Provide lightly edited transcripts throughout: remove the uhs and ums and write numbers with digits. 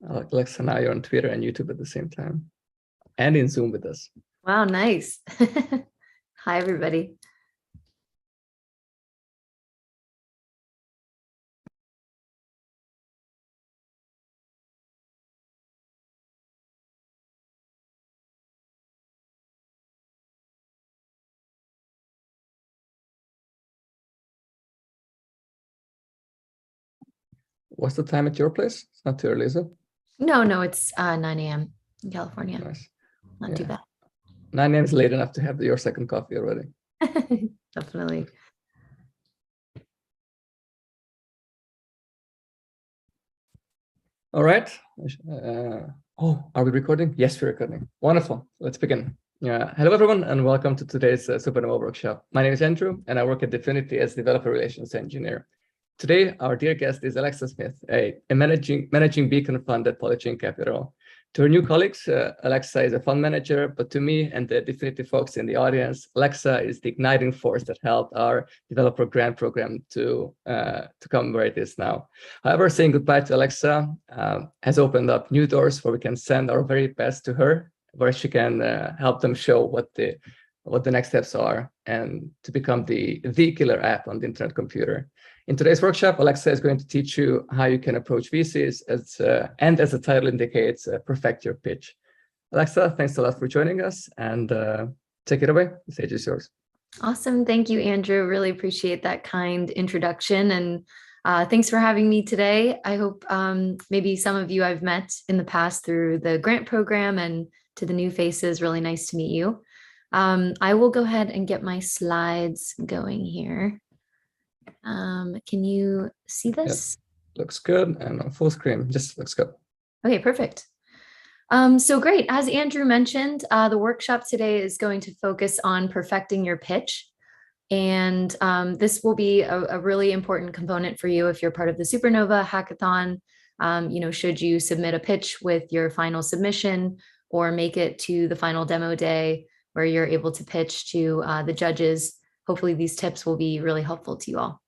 Alexa, now you're on Twitter and YouTube at the same time, and in Zoom with us. Wow, nice. Hi, everybody. What's the time at your place? It's not too early, is it? No, it's 9 a.m. in California. Nice. Not too bad. 9 a.m. is late enough to have your second coffee already. Definitely. All right. Are we recording? Yes, we're recording. Wonderful. Let's begin. Hello, everyone, and welcome to today's Supernova workshop. My name is Andrew, and I work at Dfinity as developer relations engineer. Today, our dear guest is Alexa Smith, a managing beacon fund at Polychain Capital. To her new colleagues, Alexa is a fund manager, but to me and the Dfinity folks in the audience, Alexa is the igniting force that helped our developer grant program to come where it is now. However, saying goodbye to Alexa has opened up new doors where we can send our very best to her, where she can help them show what the next steps are and to become the killer app on the internet computer. In today's workshop, Alexa is going to teach you how you can approach VCs and as the title indicates, perfect your pitch. Alexa, thanks a lot for joining us and take it away. The stage is yours. Awesome. Thank you, Andrew. Really appreciate that kind introduction. And thanks for having me today. I hope maybe some of you I've met in the past through the grant program, and to the new faces, really nice to meet you. I will go ahead and get my slides going here. Can you see this? Yep. Looks good, and on full screen, just looks good. Okay, perfect. So great. As Andrew mentioned, the workshop today is going to focus on perfecting your pitch. And this will be a really important component for you if you're part of the Supernova Hackathon. Should you submit a pitch with your final submission or make it to the final demo day where you're able to pitch to the judges, hopefully these tips will be really helpful to you all.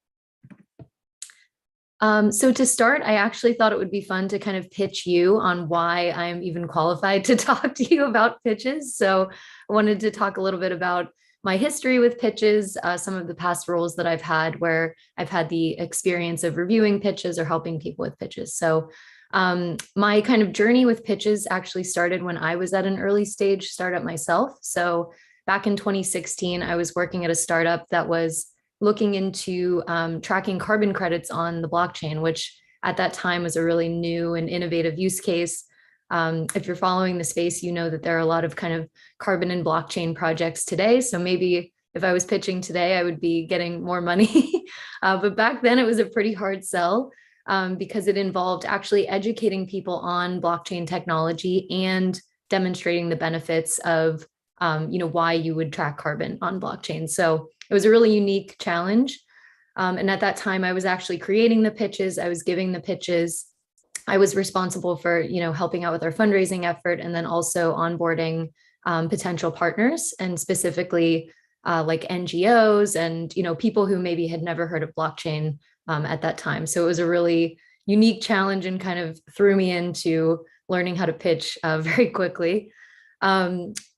So to start, I actually thought it would be fun to kind of pitch you on why I'm even qualified to talk to you about pitches. So I wanted to talk a little bit about my history with pitches, some of the past roles that I've had where I've had the experience of reviewing pitches or helping people with pitches. So my kind of journey with pitches actually started when I was at an early stage startup myself. So back in 2016, I was working at a startup that was looking into tracking carbon credits on the blockchain, which at that time was a really new and innovative use case. If you're following the space, you know that there are a lot of kind of carbon and blockchain projects today. So maybe if I was pitching today, I would be getting more money. But back then it was a pretty hard sell because it involved actually educating people on blockchain technology and demonstrating the benefits of why you would track carbon on blockchain. So it was a really unique challenge. And at that time, I was actually creating the pitches. I was giving the pitches. I was responsible for, helping out with our fundraising effort and then also onboarding potential partners and specifically like NGOs and, people who maybe had never heard of blockchain at that time. So it was a really unique challenge and kind of threw me into learning how to pitch very quickly.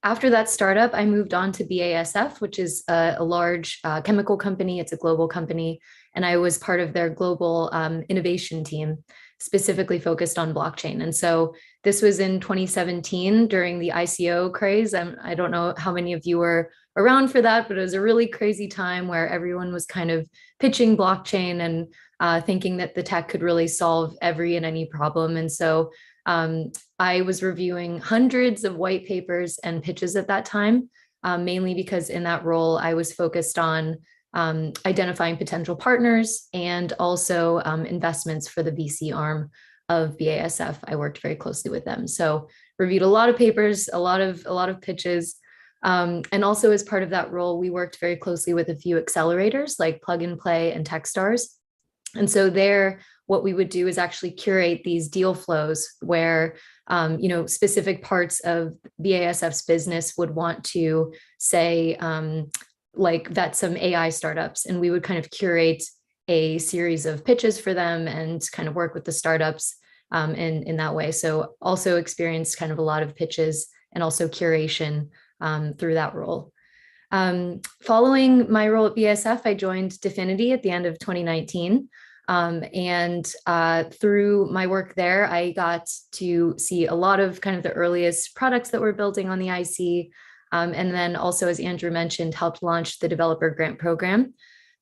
After that startup, I moved on to BASF, which is a large chemical company. It's a global company. And I was part of their global innovation team, specifically focused on blockchain. And so this was in 2017 during the ICO craze. I don't know how many of you were around for that, but it was a really crazy time where everyone was kind of pitching blockchain and thinking that the tech could really solve every and any problem. And so I was reviewing hundreds of white papers and pitches at that time, mainly because in that role, I was focused on identifying potential partners and also investments for the VC arm of BASF. I worked very closely with them. So reviewed a lot of papers, a lot of pitches. And also as part of that role, we worked very closely with a few accelerators like Plug and Play and Techstars. And so there, what we would do is actually curate these deal flows where, specific parts of BASF's business would want to say, like vet some AI startups. And we would kind of curate a series of pitches for them and kind of work with the startups in that way. So also experienced kind of a lot of pitches and also curation through that role. Following my role at BSF, I joined Dfinity at the end of 2019. Through my work there, I got to see a lot of kind of the earliest products that we're building on the IC. And then also, as Andrew mentioned, helped launch the developer grant program.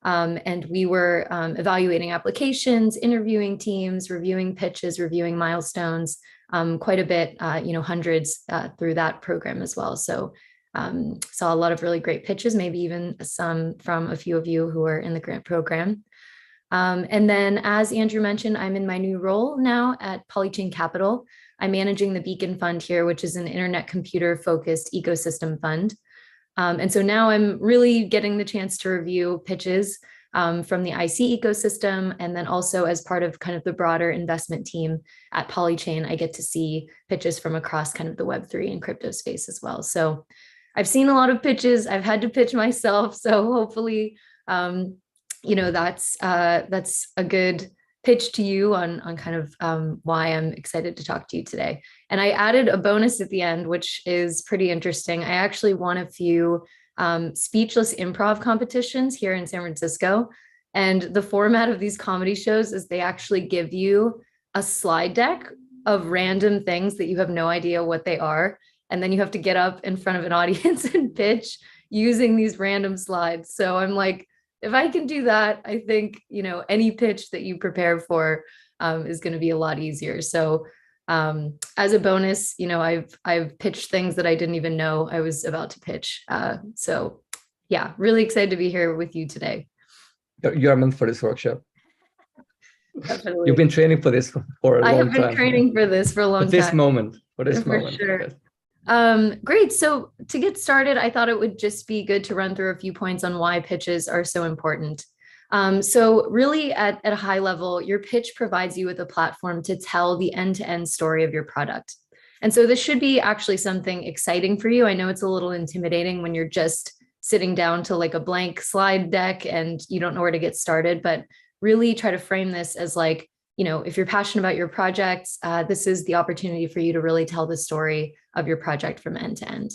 And we were evaluating applications, interviewing teams, reviewing pitches, reviewing milestones, quite a bit, hundreds through that program as well. So saw a lot of really great pitches, maybe even some from a few of you who are in the grant program. And then, as Andrew mentioned, I'm in my new role now at Polychain Capital. I'm managing the Beacon Fund here, which is an internet computer focused ecosystem fund. And so now I'm really getting the chance to review pitches from the IC ecosystem. And then also as part of kind of the broader investment team at Polychain, I get to see pitches from across kind of the Web3 and crypto space as well. So I've seen a lot of pitches. I've had to pitch myself. So hopefully, that's a good pitch to you on kind of why I'm excited to talk to you today. And I added a bonus at the end, which is pretty interesting. I actually won a few speechless improv competitions here in San Francisco. And the format of these comedy shows is they actually give you a slide deck of random things that you have no idea what they are. And then you have to get up in front of an audience and pitch using these random slides. So I'm like, if I can do that, I think, any pitch that you prepare for is going to be a lot easier. So as a bonus, I've pitched things that I didn't even know I was about to pitch. So yeah, really excited to be here with you today. You're meant for this workshop. Definitely. You've been training for this for a long time. I have been training for this for a long time. For this moment. Sure. Great. So to get started, I thought it would just be good to run through a few points on why pitches are so important. So really at a high level, your pitch provides you with a platform to tell the end-to-end story of your product. And so this should be actually something exciting for you. I know it's a little intimidating when you're just sitting down to like a blank slide deck and you don't know where to get started, but really try to frame this as like, if you're passionate about your projects, this is the opportunity for you to really tell the story of your project from end to end.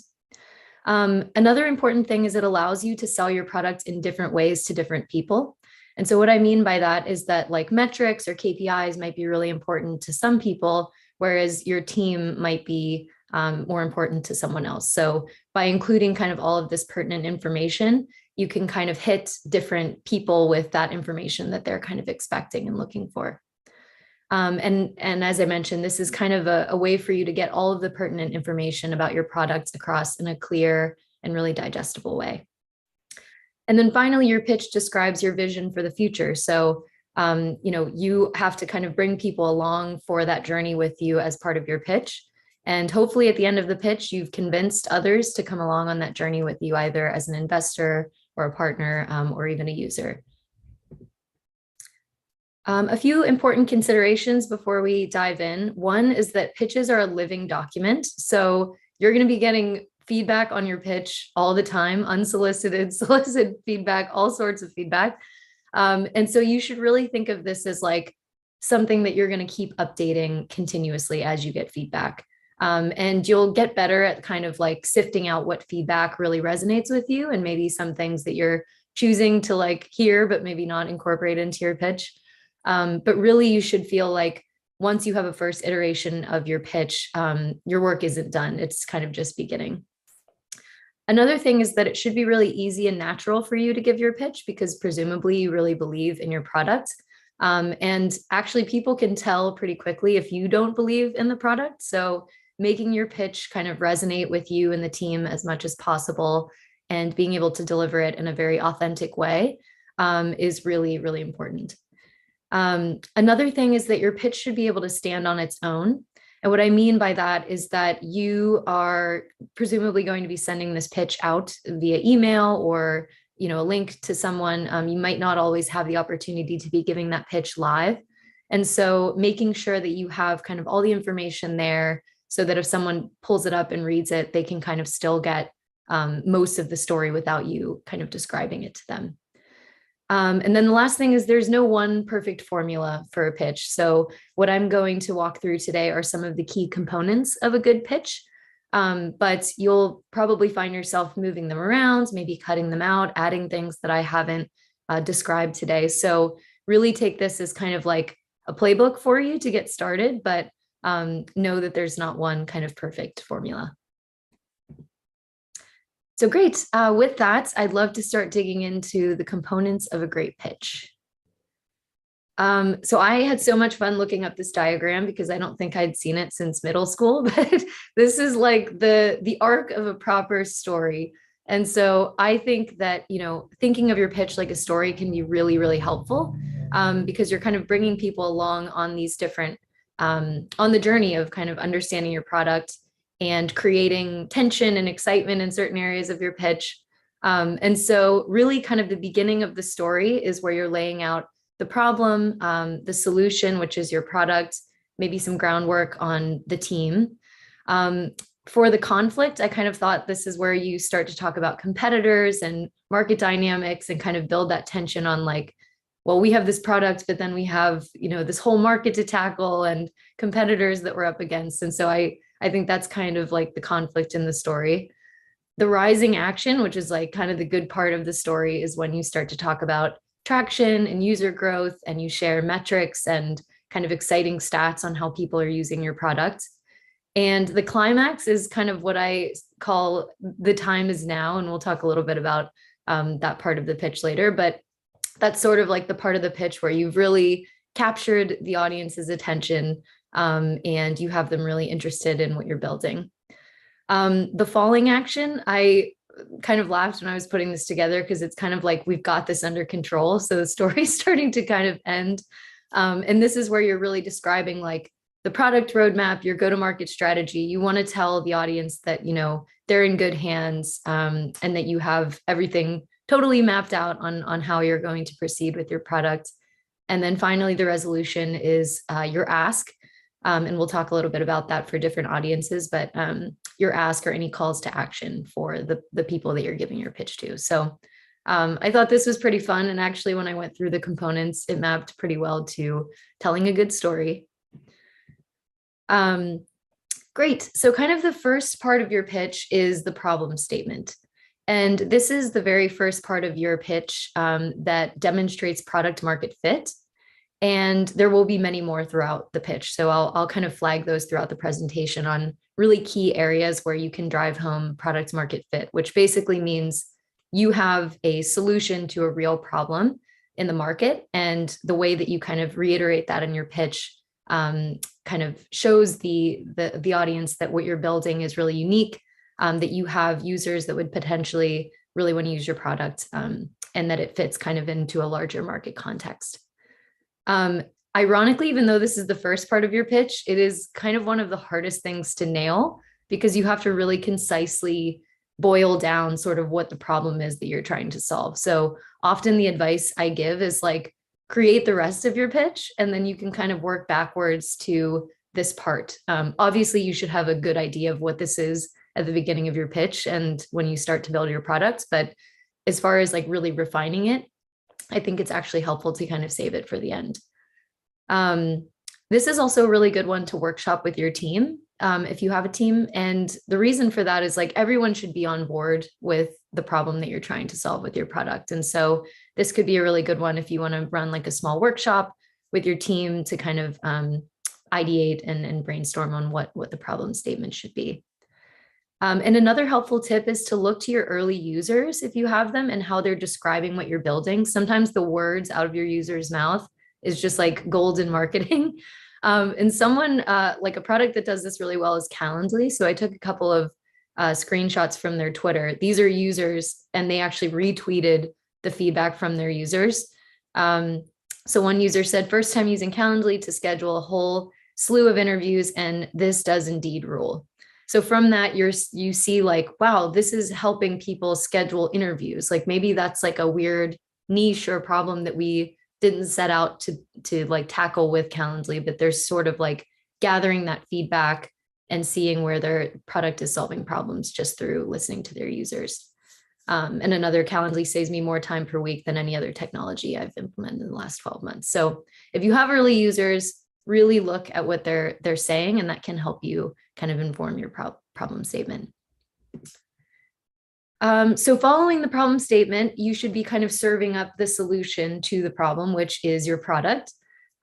Another important thing is it allows you to sell your product in different ways to different people. And so what I mean by that is that like metrics or KPIs might be really important to some people, whereas your team might be more important to someone else. So by including kind of all of this pertinent information, you can kind of hit different people with that information that they're kind of expecting and looking for. And as I mentioned, this is kind of a way for you to get all of the pertinent information about your products across in a clear and really digestible way. And then finally, your pitch describes your vision for the future. So, you have to kind of bring people along for that journey with you as part of your pitch. And hopefully at the end of the pitch, you've convinced others to come along on that journey with you, either as an investor or a partner or even a user. A few important considerations before we dive in. One is that pitches are a living document. So you're going to be getting feedback on your pitch all the time, unsolicited, solicited feedback, all sorts of feedback. And so you should really think of this as like something that you're going to keep updating continuously as you get feedback. And you'll get better at kind of like sifting out what feedback really resonates with you and maybe some things that you're choosing to like hear, but maybe not incorporate into your pitch. But really you should feel like once you have a first iteration of your pitch, your work isn't done. It's kind of just beginning. Another thing is that it should be really easy and natural for you to give your pitch because presumably you really believe in your product. And actually people can tell pretty quickly if you don't believe in the product. So making your pitch kind of resonate with you and the team as much as possible and being able to deliver it in a very authentic way is really, really important. Another thing is that your pitch should be able to stand on its own. And what I mean by that is that you are presumably going to be sending this pitch out via email or, a link to someone. You might not always have the opportunity to be giving that pitch live. And so making sure that you have kind of all the information there so that if someone pulls it up and reads it, they can kind of still get most of the story without you kind of describing it to them. And then the last thing is there's no one perfect formula for a pitch. So what I'm going to walk through today are some of the key components of a good pitch. But you'll probably find yourself moving them around, maybe cutting them out, adding things that I haven't described today. So really take this as kind of like a playbook for you to get started, but know that there's not one kind of perfect formula. So great. With that, I'd love to start digging into the components of a great pitch. So I had so much fun looking up this diagram because I don't think I'd seen it since middle school, but this is like the arc of a proper story. And so I think that, you know, thinking of your pitch like a story can be really, really helpful because you're kind of bringing people along on these different, on the journey of kind of understanding your product and creating tension and excitement in certain areas of your pitch. And so really kind of the beginning of the story is where you're laying out the problem, the solution, which is your product, maybe some groundwork on the team. For the conflict, I kind of thought this is where you start to talk about competitors and market dynamics and kind of build that tension on like, well, we have this product, but then we have, you know, this whole market to tackle and competitors that we're up against. And so I think that's kind of like the conflict in the story. The rising action, which is like kind of the good part of the story, is when you start to talk about traction and user growth and you share metrics and kind of exciting stats on how people are using your product. And the climax is kind of what I call the time is now. And we'll talk a little bit about that part of the pitch later, but that's sort of like the part of the pitch where you've really captured the audience's attention and you have them really interested in what you're building. The falling action, I kind of laughed when I was putting this together because it's kind of like we've got this under control. So the story's starting to kind of end. And this is where you're really describing like the product roadmap, your go-to-market strategy. You want to tell the audience that, you know, they're in good hands and that you have everything totally mapped out on how you're going to proceed with your product. And then finally, the resolution is your ask. And we'll talk a little bit about that for different audiences, but your ask or any calls to action for the people that you're giving your pitch to. So I thought this was pretty fun. And actually, when I went through the components, it mapped pretty well to telling a good story. Great. So kind of the first part of your pitch is the problem statement. And this is the very first part of your pitch that demonstrates product market fit. And there will be many more throughout the pitch. So I'll kind of flag those throughout the presentation on really key areas where you can drive home product market fit, which basically means you have a solution to a real problem in the market. And the way that you kind of reiterate that in your pitch kind of shows the audience that what you're building is really unique, that you have users that would potentially really want to use your product and that it fits kind of into a larger market context. Ironically, even though this is the first part of your pitch, it is kind of one of the hardest things to nail because you have to really concisely boil down sort of what the problem is that you're trying to solve. So often the advice I give is like, create the rest of your pitch, and then you can kind of work backwards to this part. Obviously, you should have a good idea of what this is at the beginning of your pitch and when you start to build your product. But as far as like really refining it, I think it's actually helpful to kind of save it for the end. This is also a really good one to workshop with your team if you have a team. And the reason for that is like everyone should be on board with the problem that you're trying to solve with your product. And so this could be a really good one if you want to run like a small workshop with your team to kind of ideate and brainstorm on what the problem statement should be. And another helpful tip is to look to your early users if you have them and how they're describing what you're building. Sometimes the words out of your user's mouth is just like gold in marketing. And someone like a product that does this really well is Calendly. So I took a couple of screenshots from their Twitter. These are users and they actually retweeted the feedback from their users. So one user said, first time using Calendly to schedule a whole slew of interviews, and this does indeed rule. So from that, you see like, wow, this is helping people schedule interviews. Like maybe that's like a weird niche or problem that we didn't set out to like tackle with Calendly, but there's sort of like gathering that feedback and seeing where their product is solving problems just through listening to their users. And another Calendly saves me more time per week than any other technology I've implemented in the last 12 months. So if you have early users, really look at what they're saying, and that can help you kind of inform your problem statement. So following the problem statement, you should be kind of serving up the solution to the problem, which is your product.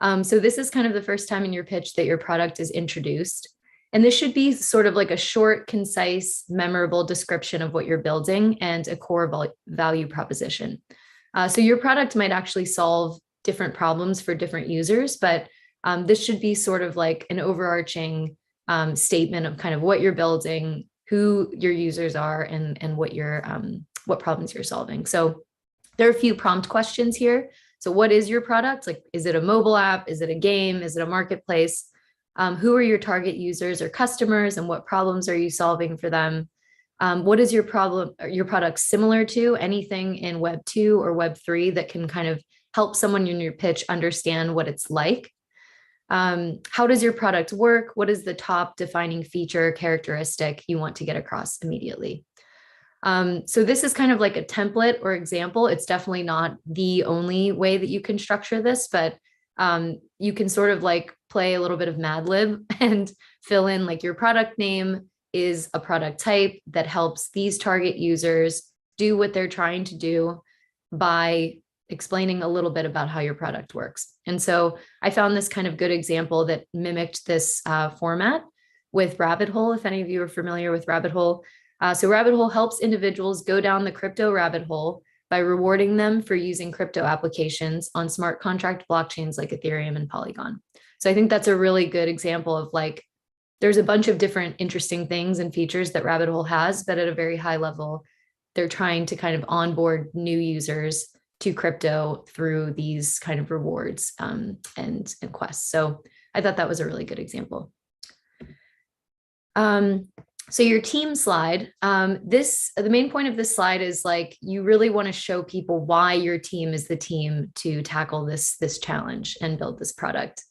So this is kind of the first time in your pitch that your product is introduced. And this should be sort of like a short, concise, memorable description of what you're building and a core value proposition. So your product might actually solve different problems for different users, but this should be sort of like an overarching statement of kind of what you're building, who your users are, and what problems you're solving. So there are a few prompt questions here. So what is your product? Like, is it a mobile app? Is it a game? Is it a marketplace? Who are your target users or customers, and what problems are you solving for them? What is your product similar to? Anything in Web 2 or Web 3 that can kind of help someone in your pitch understand what it's like? How does your product work? What is the top defining feature characteristic you want to get across immediately? So this is kind of like a template or example. It's definitely not the only way that you can structure this, but you can sort of like play a little bit of Mad Lib and fill in like your product name is a product type that helps these target users do what they're trying to do by explaining a little bit about how your product works. And so I found this kind of good example that mimicked this format with Rabbit Hole, if any of you are familiar with Rabbit Hole. So Rabbit Hole helps individuals go down the crypto rabbit hole by rewarding them for using crypto applications on smart contract blockchains like Ethereum and Polygon. So I think that's a really good example of like, there's a bunch of different interesting things and features that Rabbit Hole has, but at a very high level, they're trying to kind of onboard new users to crypto through these kind of rewards and quests. So I thought that was a really good example. So your team slide, the main point of this slide is like, you really want to show people why your team is the team to tackle this challenge and build this product.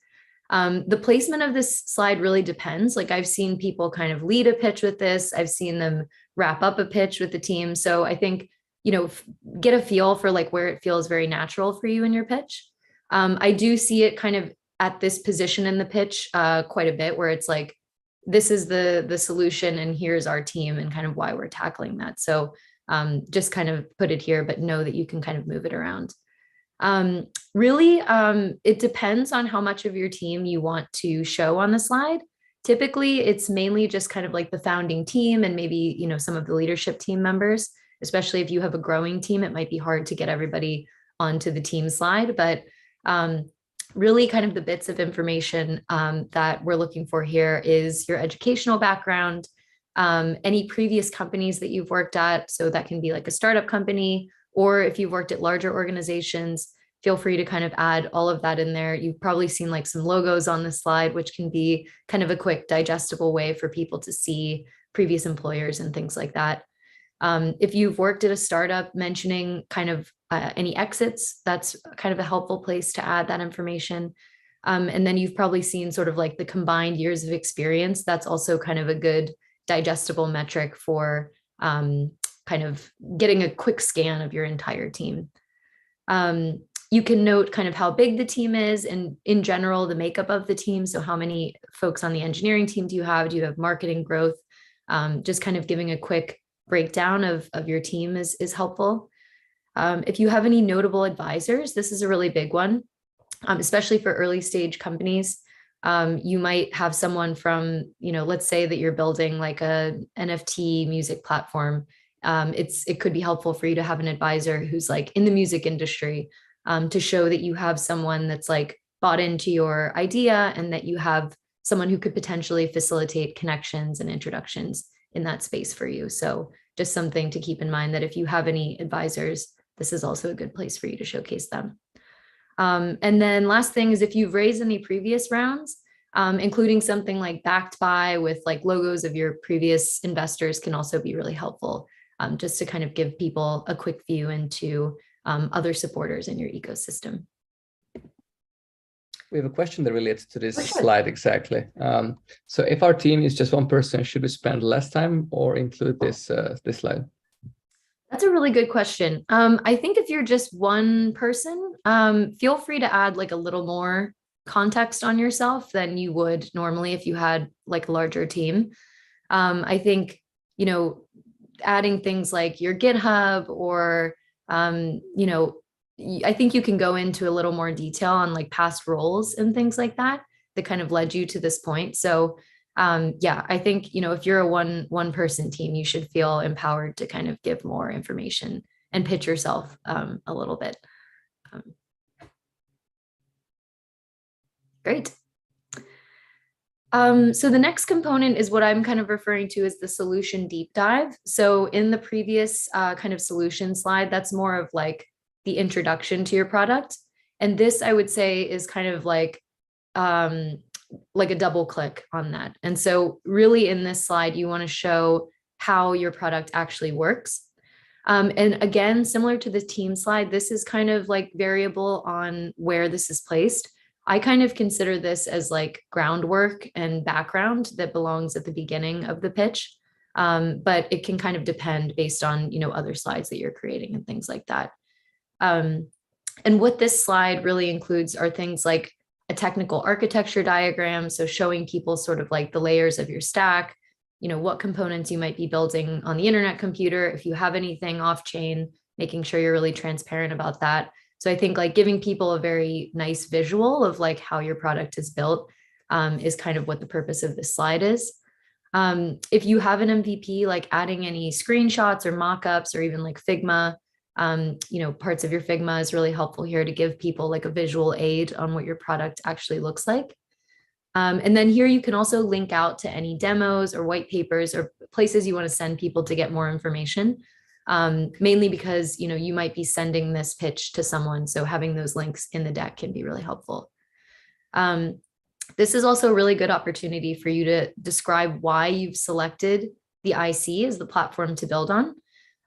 The placement of this slide really depends. Like I've seen people kind of lead a pitch with this. I've seen them wrap up a pitch with the team. So I think, you know, get a feel for like where it feels very natural for you in your pitch. I do see it kind of at this position in the pitch quite a bit, where it's like, this is the solution and here's our team and kind of why we're tackling that. So just kind of put it here, but know that you can kind of move it around. Really, it depends on how much of your team you want to show on the slide. Typically, it's mainly just kind of like the founding team and maybe, you know, some of the leadership team members, especially if you have a growing team. It might be hard to get everybody onto the team slide, but really kind of the bits of information that we're looking for here is your educational background, any previous companies that you've worked at. So that can be like a startup company, or if you've worked at larger organizations, feel free to kind of add all of that in there. You've probably seen like some logos on this slide, which can be kind of a quick digestible way for people to see previous employers and things like that. If you've worked at a startup, mentioning kind of any exits, that's kind of a helpful place to add that information. And then you've probably seen sort of like the combined years of experience. That's also kind of a good digestible metric for kind of getting a quick scan of your entire team. You can note kind of how big the team is and in general, the makeup of the team. So how many folks on the engineering team do you have? Do you have marketing growth? Just kind of giving a quick breakdown of your team is helpful. If you have any notable advisors, this is a really big one, especially for early stage companies. You might have someone from, you know, let's say that you're building like a NFT music platform. It could be helpful for you to have an advisor who's like in the music industry, to show that you have someone that's like bought into your idea and that you have someone who could potentially facilitate connections and introductions in that space for you. So just something to keep in mind, that if you have any advisors, this is also a good place for you to showcase them. And then last thing is, if you've raised any previous rounds, including something like backed by with like logos of your previous investors can also be really helpful, just to kind of give people a quick view into other supporters in your ecosystem. We have a question that relates to this slide exactly. So if our team is just one person, should we spend less time or include this slide? That's a really good question. I think if you're just one person, feel free to add like a little more context on yourself than you would normally if you had like a larger team. I think, you know, adding things like your GitHub or, I think you can go into a little more detail on like past roles and things like that that kind of led you to this point. So yeah, I think, if you're a one person team, you should feel empowered to kind of give more information and pitch yourself a little bit. Um, great. So the next component is what I'm kind of referring to as the solution deep dive. So in the previous kind of solution slide, that's more of like the introduction to your product. And this I would say is kind of like a double click on that. And so really in this slide, you want to show how your product actually works. And again, similar to the team slide, this is kind of like variable on where this is placed. I kind of consider this as like groundwork and background that belongs at the beginning of the pitch. But it can kind of depend based on, other slides that you're creating and things like that. And what this slide really includes are things like a technical architecture diagram. So showing people sort of like the layers of your stack, what components you might be building on the internet computer. If you have anything off chain, making sure you're really transparent about that. So I think like giving people a very nice visual of like how your product is built is kind of what the purpose of this slide is. If you have an MVP, like adding any screenshots or mockups or even like Figma, parts of your Figma is really helpful here to give people like a visual aid on what your product actually looks like. And then here you can also link out to any demos or white papers or places you want to send people to get more information. Mainly because, you might be sending this pitch to someone. So having those links in the deck can be really helpful. This is also a really good opportunity for you to describe why you've selected the IC as the platform to build on.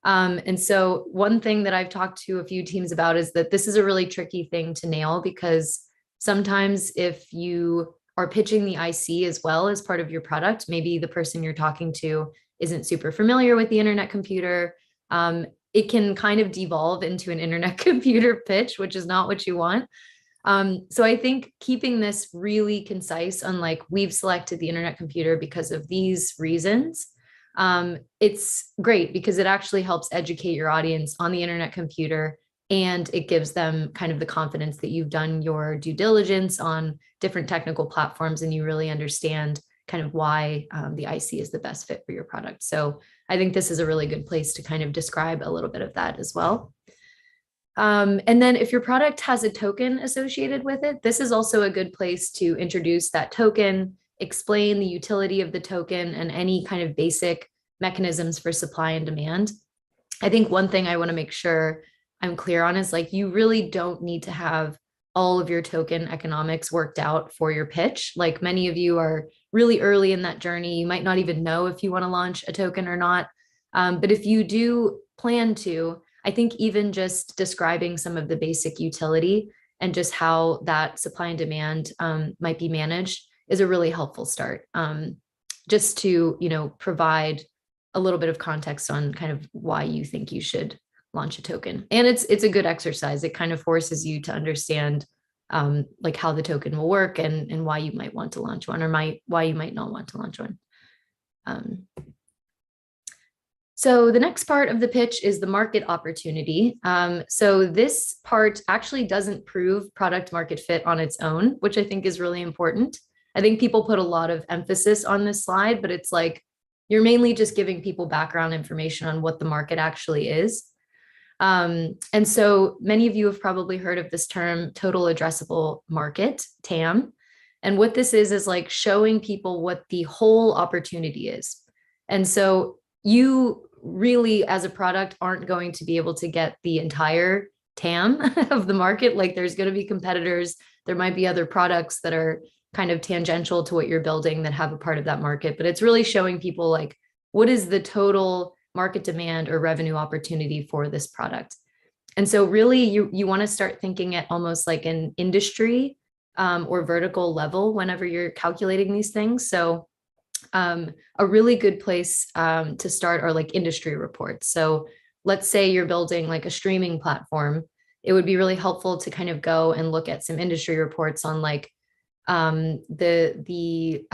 And so one thing that I've talked to a few teams about is that this is a really tricky thing to nail, because sometimes if you are pitching the IC as well as part of your product, maybe the person you're talking to isn't super familiar with the internet computer. It can kind of devolve into an internet computer pitch, which is not what you want. So I think keeping this really concise on like, we've selected the internet computer because of these reasons. It's great because it actually helps educate your audience on the internet computer, and it gives them kind of the confidence that you've done your due diligence on different technical platforms and you really understand kind of why the IC is the best fit for your product. So I think this is a really good place to kind of describe a little bit of that as well. And then if your product has a token associated with it, this is also a good place to introduce that token, explain the utility of the token and any kind of basic mechanisms for supply and demand. I think one thing I want to make sure I'm clear on is like, you really don't need to have all of your token economics worked out for your pitch. Like many of you are really early in that journey. You might not even know if you want to launch a token or not. But if you do plan to, I think even just describing some of the basic utility and just how that supply and demand might be managed is a really helpful start. Just to, provide a little bit of context on kind of why you think you should launch a token. And it's a good exercise. It kind of forces you to understand like how the token will work and why you might want to launch one or why you might not want to launch one. So the next part of the pitch is the market opportunity. So this part actually doesn't prove product market fit on its own, which I think is really important. I think people put a lot of emphasis on this slide, but it's like, you're mainly just giving people background information on what the market actually is. And so many of you have probably heard of this term, total addressable market, TAM. And what this is like showing people what the whole opportunity is. And so you really, as a product, aren't going to be able to get the entire TAM of the market. Like there's going to be competitors. There might be other products that are kind of tangential to what you're building that have a part of that market, but it's really showing people like, what is the total market demand or revenue opportunity for this product? And so really you want to start thinking at almost like an industry or vertical level whenever you're calculating these things. So a really good place to start are like industry reports. So let's say you're building like a streaming platform, it would be really helpful to kind of go and look at some industry reports on like the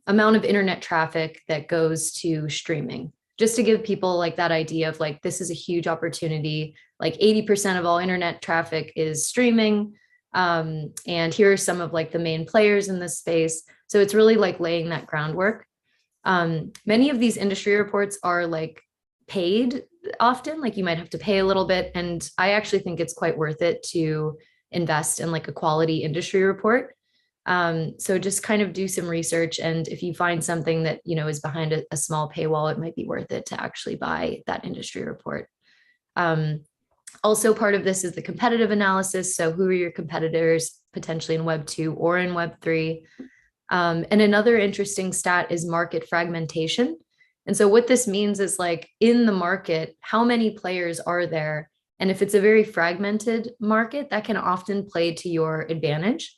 amount of internet traffic that goes to streaming, just to give people like that idea of like, this is a huge opportunity. Like 80% of all internet traffic is streaming. And here are some of like the main players in this space. So it's really like laying that groundwork. Many of these industry reports are like paid often, like you might have to pay a little bit. And I actually think it's quite worth it to invest in like a quality industry report. So just kind of do some research. And if you find something that, you know, is behind a small paywall, it might be worth it to actually buy that industry report. Also part of this is the competitive analysis. So who are your competitors potentially in Web 2 or in Web 3? And another interesting stat is market fragmentation. And so what this means is like in the market, how many players are there? And if it's a very fragmented market, that can often play to your advantage.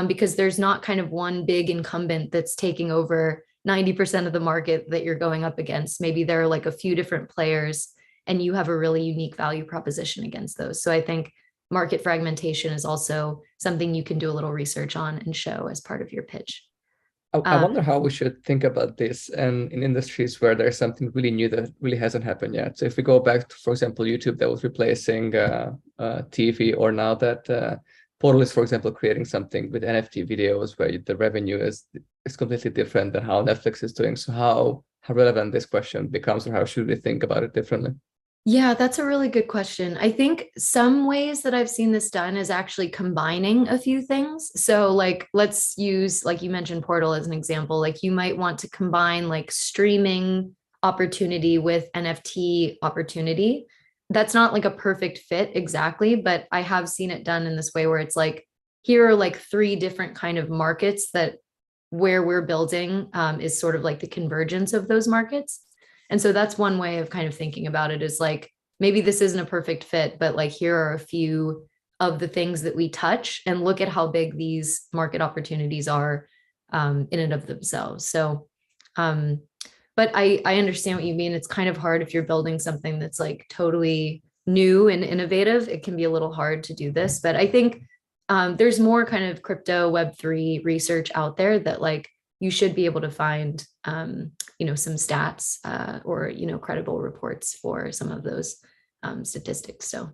Because there's not kind of one big incumbent that's taking over 90% of the market that you're going up against. Maybe there are like a few different players and you have a really unique value proposition against those. So I think market fragmentation is also something you can do a little research on and show as part of your pitch. I wonder how we should think about this and in industries where there's something really new that really hasn't happened yet. So if we go back to, for example, YouTube that was replacing TV, or now that Portal is, for example, creating something with NFT videos where the revenue is completely different than how Netflix is doing. So how relevant this question becomes, or how should we think about it differently? Yeah, that's a really good question. I think some ways that I've seen this done is actually combining a few things. So like, let's use, like you mentioned, Portal as an example. Like you might want to combine like streaming opportunity with NFT opportunity. That's not like a perfect fit exactly, but I have seen it done in this way where it's like, here are like 3 different kind of markets that where we're building is sort of like the convergence of those markets. And so that's one way of kind of thinking about it, is like, maybe this isn't a perfect fit, but like, here are a few of the things that we touch and look at how big these market opportunities are in and of themselves. So, but I understand what you mean. It's kind of hard if you're building something that's like totally new and innovative. It can be a little hard to do this, but I think there's more kind of crypto Web3 research out there that like you should be able to find, you know, some stats or, you know, credible reports for some of those statistics. So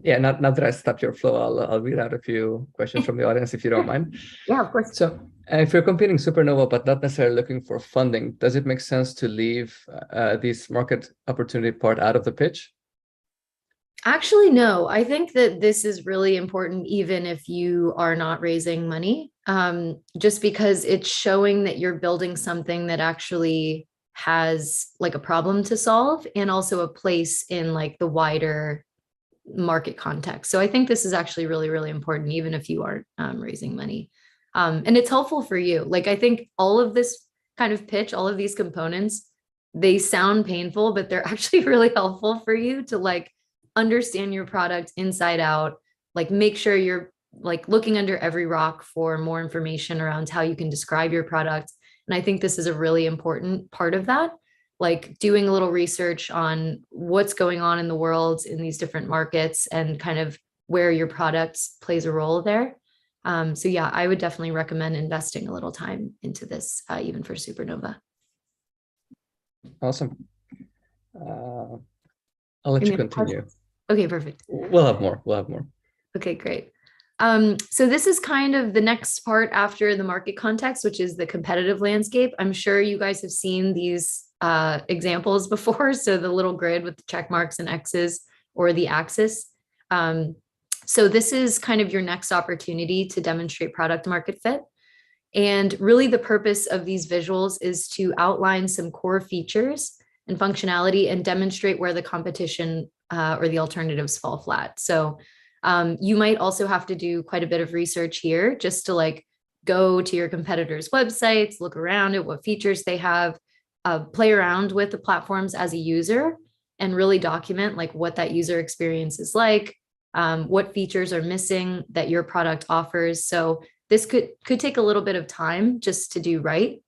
yeah, not that I stopped your flow, I'll read out a few questions from the audience if you don't mind. Yeah, of course. So if you're competing Supernova, but not necessarily looking for funding, does it make sense to leave this market opportunity part out of the pitch? Actually, no. I think that this is really important, even if you are not raising money, just because it's showing that you're building something that actually has like a problem to solve and also a place in like the wider market context. So I think this is actually really, really important, even if you aren't raising money. And it's helpful for you. Like, I think all of this kind of pitch, all of these components, they sound painful, but they're actually really helpful for you to like understand your product inside out, like make sure you're like looking under every rock for more information around how you can describe your product. And I think this is a really important part of that, like doing a little research on what's going on in the world in these different markets and kind of where your product plays a role there. So yeah, I would definitely recommend investing a little time into this, even for Supernova. Awesome. I'll let you continue. Okay, perfect. We'll have more. Okay, great. So this is kind of the next part after the market context, which is the competitive landscape. I'm sure you guys have seen these examples before. So the little grid with the check marks and X's, or the axis. So this is kind of your next opportunity to demonstrate product market fit. And really the purpose of these visuals is to outline some core features and functionality and demonstrate where the competition or the alternatives fall flat. So you might also have to do quite a bit of research here just to like go to your competitors' websites, look around at what features they have, play around with the platforms as a user and really document like what that user experience is like, what features are missing that your product offers. So this could take a little bit of time just to do right.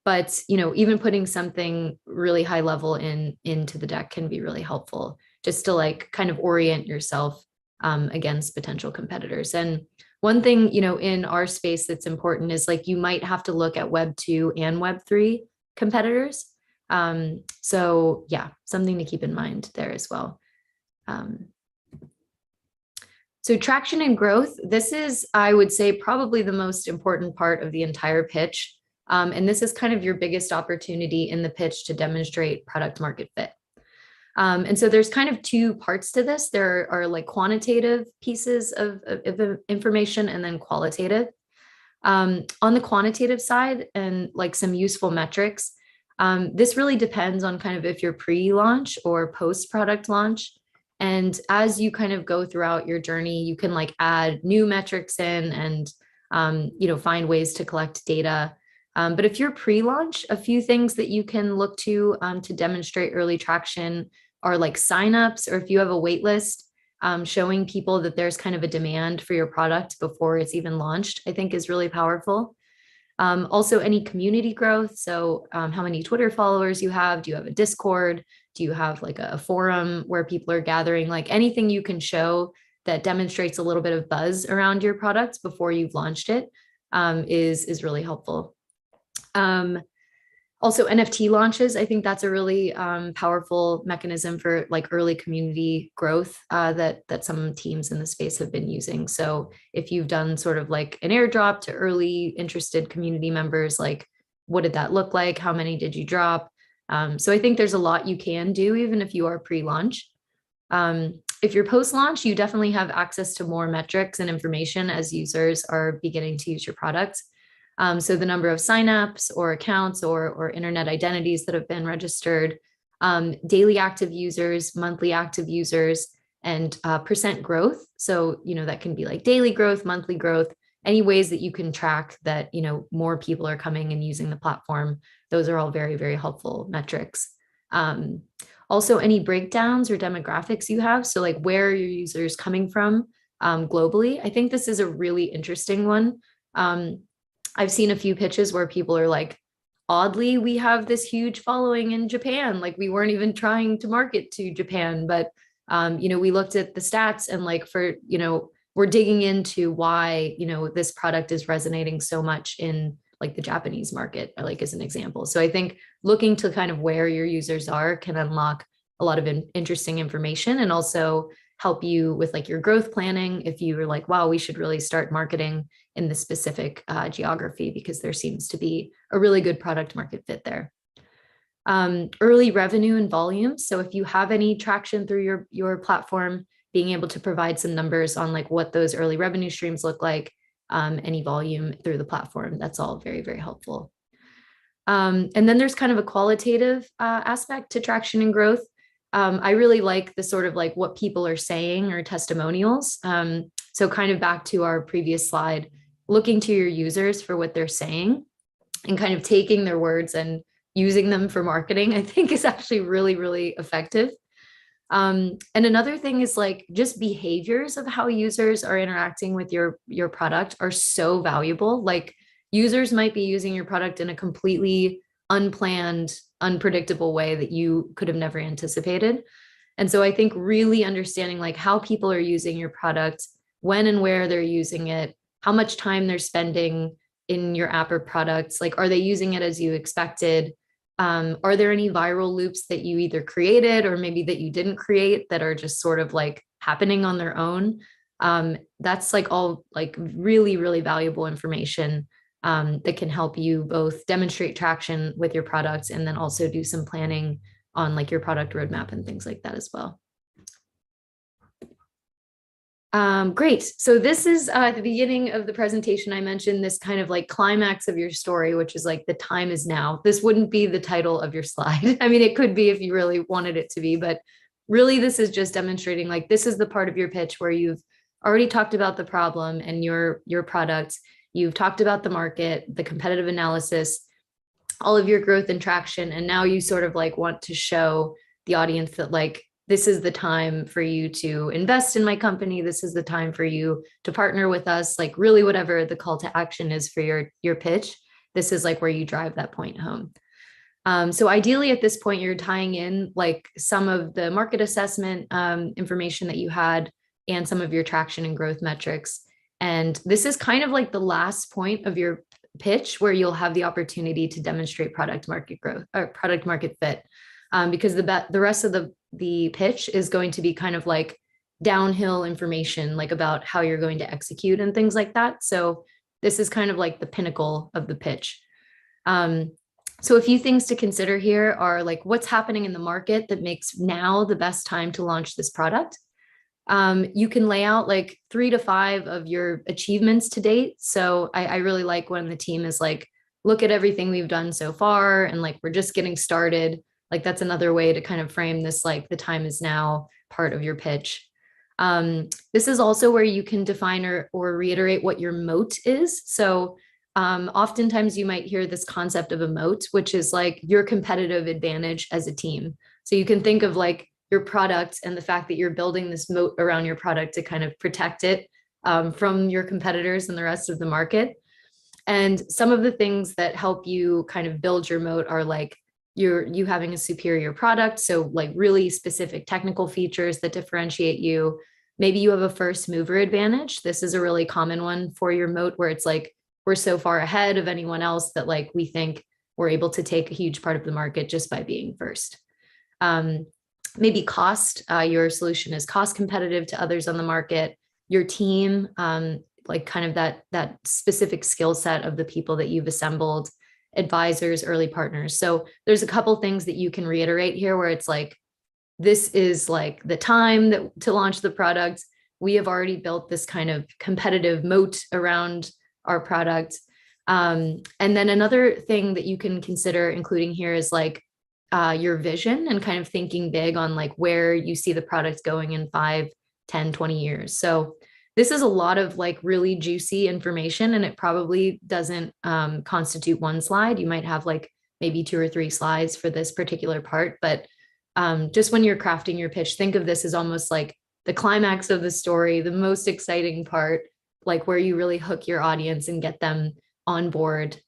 But, even putting something really high level into the deck can be really helpful, just to like kind of orient yourself against potential competitors. And one thing, in our space that's important is like you might have to look at Web 2 and Web 3 competitors. So yeah, something to keep in mind there as well. So traction and growth, this is, I would say, probably the most important part of the entire pitch. And this is kind of your biggest opportunity in the pitch to demonstrate product market fit. And so there's kind of two parts to this. There are like quantitative pieces of information and then qualitative. On the quantitative side and like some useful metrics, this really depends on kind of if you're pre-launch or post-product launch. And as you kind of go throughout your journey, you can like add new metrics in and, find ways to collect data. But if you're pre-launch, a few things that you can look to demonstrate early traction are like signups, or if you have a wait list, showing people that there's kind of a demand for your product before it's even launched, I think is really powerful. Also, any community growth. So how many Twitter followers you have? Do you have a Discord? Do you have like a forum where people are gathering? Like anything you can show that demonstrates a little bit of buzz around your product before you've launched it is really helpful. Also, NFT launches, I think that's a really powerful mechanism for like early community growth that some teams in the space have been using. So if you've done sort of like an airdrop to early interested community members, like what did that look like? How many did you drop? So I think there's a lot you can do even if you are pre-launch. If you're post-launch, you definitely have access to more metrics and information as users are beginning to use your products. So the number of signups or accounts or internet identities that have been registered, daily active users, monthly active users, and percent growth. So, that can be like daily growth, monthly growth, any ways that you can track that, more people are coming and using the platform. Those are all very, very helpful metrics. Also, any breakdowns or demographics you have. So like where are your users coming from globally? I think this is a really interesting one. I've seen a few pitches where people are like, oddly, we have this huge following in Japan. Like we weren't even trying to market to Japan, but, we looked at the stats and like we're digging into why, this product is resonating so much in like the Japanese market, like as an example. So I think looking to kind of where your users are can unlock a lot of interesting information and also help you with like your growth planning. If you were like, wow, we should really start marketing in this specific geography because there seems to be a really good product market fit there. Early revenue and volume. So if you have any traction through your platform, being able to provide some numbers on like what those early revenue streams look like, any volume through the platform, that's all very, very helpful. And then there's kind of a qualitative aspect to traction and growth. I really like the sort of like what people are saying or testimonials. So kind of back to our previous slide, looking to your users for what they're saying and kind of taking their words and using them for marketing, I think is actually really, really effective. And another thing is like just behaviors of how users are interacting with your product are so valuable. Like users might be using your product in a completely unplanned, unpredictable way that you could have never anticipated. And so I think really understanding like how people are using your product, when and where they're using it, how much time they're spending in your app or products, like are they using it as you expected? Are there any viral loops that you either created or maybe that you didn't create that are just sort of like happening on their own? That's like all like really, really valuable information that can help you both demonstrate traction with your products and then also do some planning on like your product roadmap and things like that as well. Great. So this is at the beginning of the presentation, I mentioned this kind of like climax of your story, which is like the time is now. This wouldn't be the title of your slide. I mean, it could be if you really wanted it to be, but really this is just demonstrating like this is the part of your pitch where you've already talked about the problem and your product. You've talked about the market, the competitive analysis, all of your growth and traction. And now you sort of like want to show the audience that like, this is the time for you to invest in my company. This is the time for you to partner with us, like really whatever the call to action is for your pitch. this is like where you drive that point home. So ideally at this point, you're tying in like some of the market assessment information that you had and some of your traction and growth metrics. And this is kind of like the last point of your pitch where you'll have the opportunity to demonstrate product market growth or product market fit. Because the rest of the pitch is going to be kind of like downhill information, like about how you're going to execute and things like that. So this is kind of like the pinnacle of the pitch. So a few things to consider here are like what's happening in the market that makes now the best time to launch this product. You can lay out like 3 to 5 of your achievements to date. So I really like when the team is like, look at everything we've done so far and like we're just getting started. Like that's another way to kind of frame this, like the time is now part of your pitch. This is also where you can define or reiterate what your moat is. So oftentimes you might hear this concept of a moat, which is like your competitive advantage as a team. So you can think of like your product and the fact that you're building this moat around your product to kind of protect it from your competitors and the rest of the market. And some of the things that help you kind of build your moat are like you having a superior product. So like really specific technical features that differentiate you. Maybe you have a first mover advantage. This is a really common one for your moat where it's like, we're so far ahead of anyone else that like we think we're able to take a huge part of the market just by being first. Maybe cost, your solution is cost competitive to others on the market. Your team, like kind of that specific skill set of the people that you've assembled, advisors, early partners. So there's a couple things that you can reiterate here where it's like, this is like the time to launch the product. We have already built this kind of competitive moat around our product. And then another thing that you can consider including here is like your vision and kind of thinking big on like where you see the product going in 5, 10, 20 years. So this is a lot of like really juicy information and it probably doesn't constitute one slide. You might have like maybe 2 or 3 slides for this particular part, but just when you're crafting your pitch, think of this as almost like the climax of the story, the most exciting part, like where you really hook your audience and get them on board.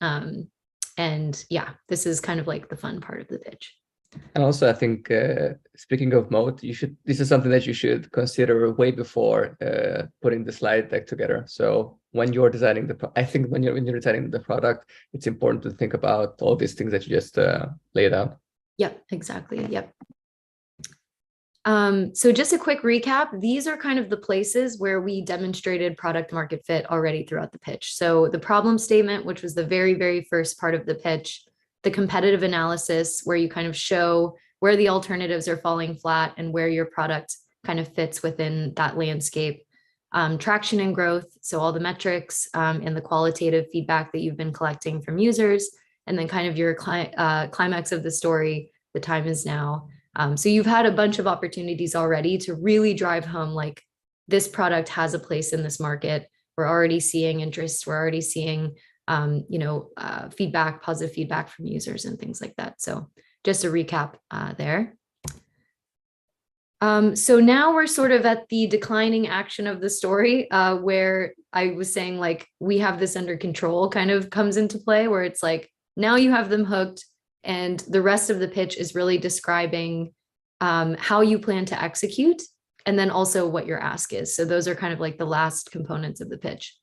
And yeah, this is kind of like the fun part of the pitch. And also, I think speaking of moat, this is something that you should consider way before putting the slide deck together. So when you're designing when you're designing the product, it's important to think about all these things that you just laid out. Yep, exactly. Yep. So just a quick recap, these are kind of the places where we demonstrated product market fit already throughout the pitch. So the problem statement, which was the very, very first part of the pitch, the competitive analysis, where you kind of show where the alternatives are falling flat and where your product kind of fits within that landscape, traction and growth. So all the metrics and the qualitative feedback that you've been collecting from users, and then kind of your climax of the story, the time is now. So you've had a bunch of opportunities already to really drive home, like this product has a place in this market. We're already seeing interest. We're already seeing, feedback, positive feedback from users and things like that. So just a recap there. So now we're sort of at the declining action of the story where I was saying like, we have this under control kind of comes into play where it's like, now you have them hooked. And the rest of the pitch is really describing how you plan to execute and then also what your ask is. So those are kind of like the last components of the pitch.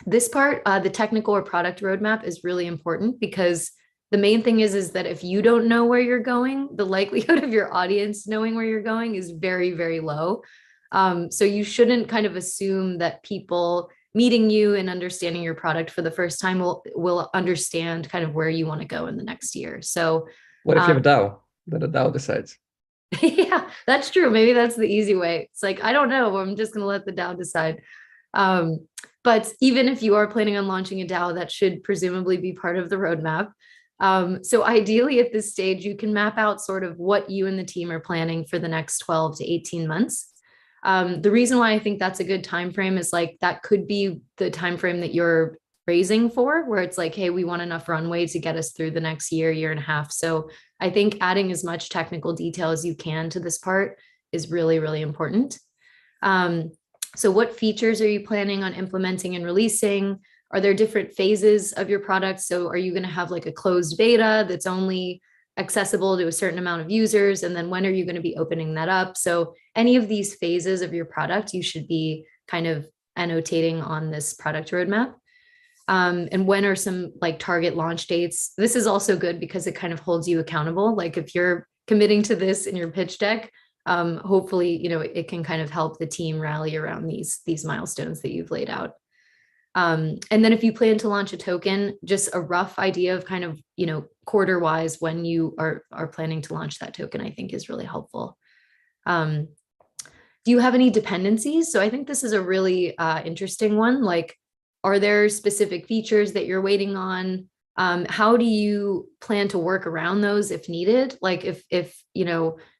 This part, the technical or product roadmap is really important because the main thing is that if you don't know where you're going, the likelihood of your audience knowing where you're going is very, very low. So you shouldn't kind of assume that people meeting you and understanding your product for the first time will understand kind of where you want to go in the next year. So what if you have a DAO that a DAO decides? Yeah, that's true. Maybe that's the easy way. It's like, I don't know, I'm just going to let the DAO decide. But even if you are planning on launching a DAO, that should presumably be part of the roadmap. So ideally at this stage, you can map out sort of what you and the team are planning for the next 12 to 18 months. The reason why I think that's a good time frame is like that could be the time frame that you're raising for, where it's like, hey, we want enough runway to get us through the next year and a half. So I think adding as much technical detail as you can to this part is really, really important. So what features are you planning on implementing and releasing? Are there different phases of your product? So are you going to have like a closed beta that's only accessible to a certain amount of users? And then when are you going to be opening that up? So any of these phases of your product, you should be kind of annotating on this product roadmap. And when are some like target launch dates? This is also good because it kind of holds you accountable. Like if you're committing to this in your pitch deck, hopefully, it can kind of help the team rally around these milestones that you've laid out. And then if you plan to launch a token, just a rough idea of kind of, quarter wise when you are planning to launch that token, I think is really helpful. Do you have any dependencies? So I think this is a really interesting one. Like, are there specific features that you're waiting on? How do you plan to work around those if needed? Like if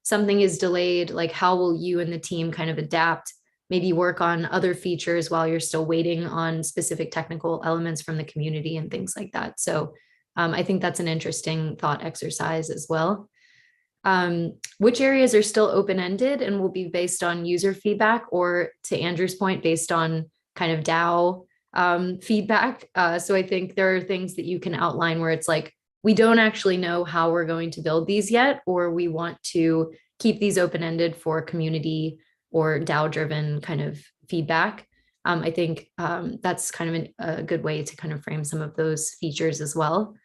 something is delayed, like how will you and the team kind of adapt, maybe work on other features while you're still waiting on specific technical elements from the community and things like that. So I think that's an interesting thought exercise as well. Which areas are still open-ended and will be based on user feedback, or to Andrew's point, based on kind of DAO feedback. So I think there are things that you can outline where it's like, we don't actually know how we're going to build these yet, or we want to keep these open-ended for community or DAO driven kind of feedback. I think that's kind of a good way to kind of frame some of those features as well.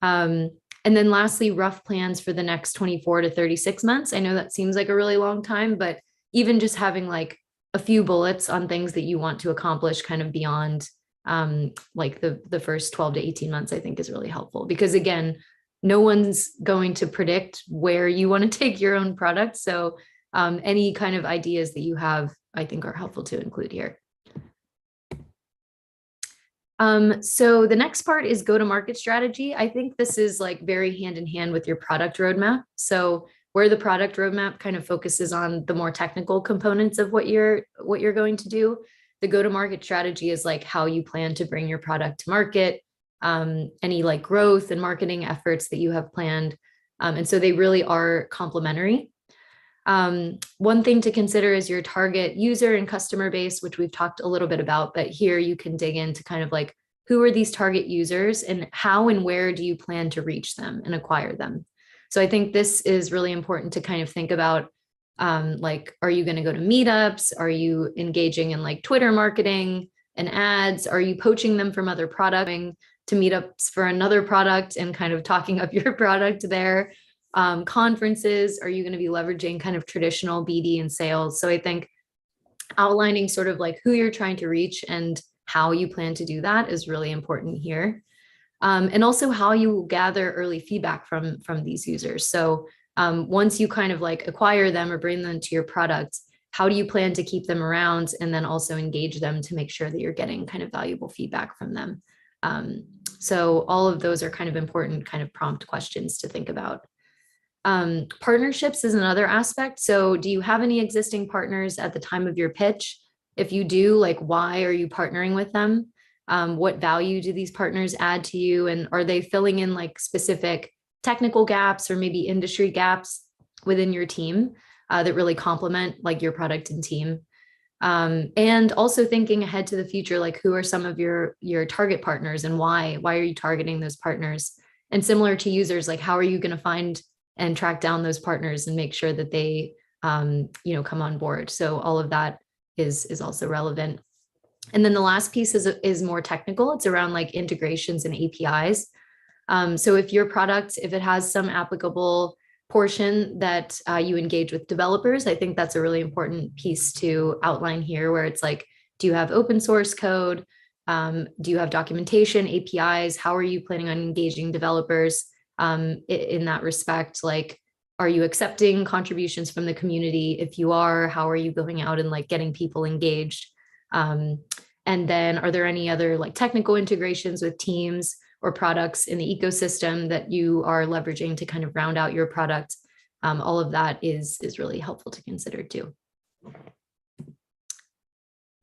And then lastly, rough plans for the next 24 to 36 months. I know that seems like a really long time, but even just having like a few bullets on things that you want to accomplish kind of beyond like the first 12 to 18 months, I think is really helpful, because again, no one's going to predict where you want to take your own product. So any kind of ideas that you have, I think are helpful to include here. So the next part is go-to-market strategy. I think this is like very hand in hand with your product roadmap. So where the product roadmap kind of focuses on the more technical components of what you're going to do, the go-to-market strategy is like how you plan to bring your product to market, any like growth and marketing efforts that you have planned. And so they really are complementary. One thing to consider is your target user and customer base, which we've talked a little bit about, but here you can dig into kind of like, who are these target users and how and where do you plan to reach them and acquire them? So I think this is really important to kind of think about, like, are you going to go to meetups? Are you engaging in like Twitter marketing and ads? Are you poaching them from other products to meetups for another product and kind of talking up your product there? Conferences, are you going to be leveraging kind of traditional BD and sales? So I think outlining sort of like who you're trying to reach and how you plan to do that is really important here. And also how you gather early feedback from these users. So once you kind of like acquire them or bring them to your product, how do you plan to keep them around and then also engage them to make sure that you're getting kind of valuable feedback from them? So all of those are kind of important kind of prompt questions to think about. Partnerships is another aspect. So do you have any existing partners at the time of your pitch? If you do, like, why are you partnering with them? What value do these partners add to you? And are they filling in like specific technical gaps or maybe industry gaps within your team that really complement like your product and team? And also thinking ahead to the future, like who are some of your target partners and why are you targeting those partners? And similar to users, like how are you going to find and track down those partners and make sure that they, come on board. So all of that is also relevant. And then the last piece is more technical. It's around like integrations and APIs. So if your product, if it has some applicable portion that you engage with developers, I think that's a really important piece to outline here, where it's like, do you have open source code? Do you have documentation, APIs? How are you planning on engaging developers in that respect? Like, are you accepting contributions from the community? If you are, how are you going out and like getting people engaged? And then are there any other like technical integrations with teams or products in the ecosystem that you are leveraging to kind of round out your product? All of that is really helpful to consider too.